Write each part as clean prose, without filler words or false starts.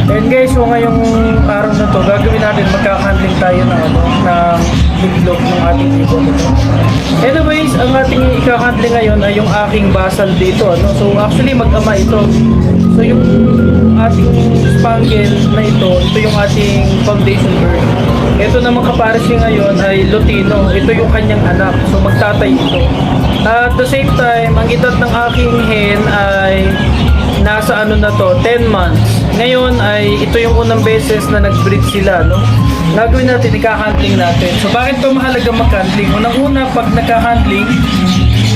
And guys, so ngayong araw na to, gagawin natin, magkakahandling tayo ng itlog ng ating ibon. Anyways, ang ating ikahandling ngayon ay yung aking basal dito. So actually, mag-ama ito. So yung ating spangle na ito yung ating foundation bird. Ito naman kapares niya ngayon ay Lutino. Ito yung kanyang anak. So magtatay ito. At the same time, ang edad ng aking hen ay nasa 10 months. Ngayon ay ito yung unang beses na nag-breed sila, no? Gagawin natin, ika-handling natin. So bakit ito mahalaga mag-handling? Unang-una, pag nagka-handling,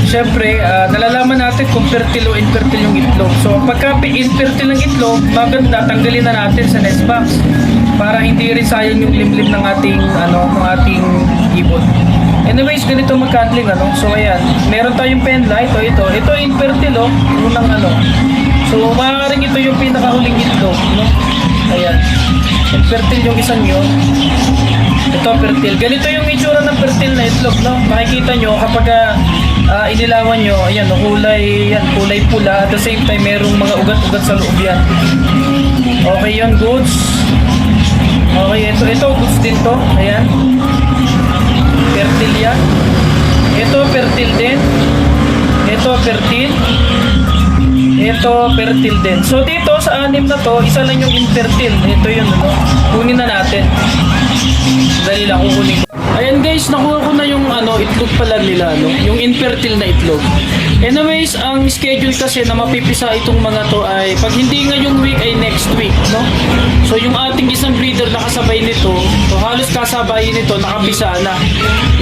syempre, nalalaman natin kung fertile o infertile yung itlog. So pagka infertile ng itlog, maganda tanggalin na natin sa nest box para hindi rin sayang yung limlim ng ating ibon. Anyways, ganito mag-handling, So ayan, meron tayong penla, ito infertile, unang So, maaaring ito yung pinakahuling itlog, no? Ayan. Fertile yung isang yun. Ito, fertile. Ganito yung itsura ng fertile na itlog, no? Makikita nyo kapag inilawan nyo, ayan, kulay pula. At the same time, merong mga ugat-ugat sa loob yan. Okay yun, goods. Okay, ito, goods din to. Ayan. Fertile yan. Ito, fertile din. Ito, fertile. Ito, fertile din. So dito sa anim na to, isa lang yung infertile. Ito yun, kunin na natin. Dali lang, kukunin ko. Ayan guys, nakuha ko na yung itlog pala nila, yung infertile na itlog. Anyways, ang schedule kasi na mapipisa itong mga to ay pag hindi ngayong week ay next week, no? So yung ating isang breeder nakasabay nito, so halos kasabayin nito, nakapisa na.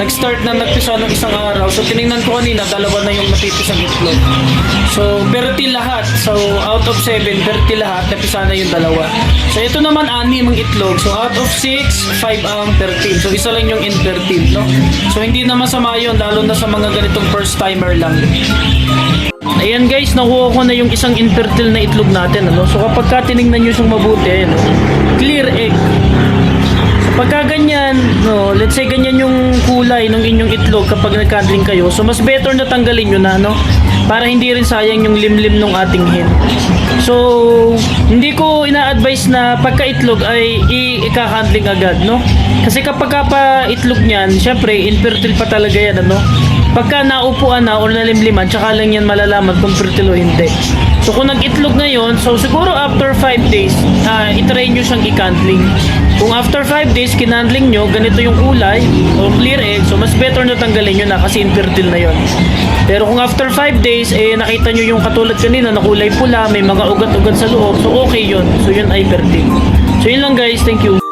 Nag-start na nagpisa ng isang araw. So tiningnan ko kanina, dalawa na yung napipisang itlog. So fertile lahat. So out of 7, fertile lahat, napisa na yung dalawa. So ito naman 6 ang itlog. So out of 6, 5 ang fertile. So isa lang yung infertile, no? So hindi na masama yun, lalo na sa mga ganitong first timer lang. Ayan guys, nakuha ko na yung isang infertile na itlog natin, So kapag tinignan nyo siyang mabuti, clear egg. So pagka ganyan, let's say ganyan yung kulay ng inyong itlog kapag nag-handling kayo, so mas better na tanggalin nyo na, para hindi rin sayang yung limlim ng ating hen. So hindi ko ina-advise na pagka itlog ay ika-handling agad, Kasi kapag pa itlog niyan, syempre infertile pa talaga yan, Pagka naupuan na o nalimliman, tsaka lang yan malalaman kung fertile o hindi. So kung nag-itlog ngayon, so siguro after 5 days, itry nyo siyang i-handling. Kung after 5 days, kinandling nyo, ganito yung kulay, o clear egg, so mas better na tanggalin nyo na kasi infertile na yon. Pero kung after 5 days, nakita nyo yung katulad kanina na kulay pula, may mga ugat-ugat sa loob, so okay yun. So yun ay fertile. So yun lang guys, thank you.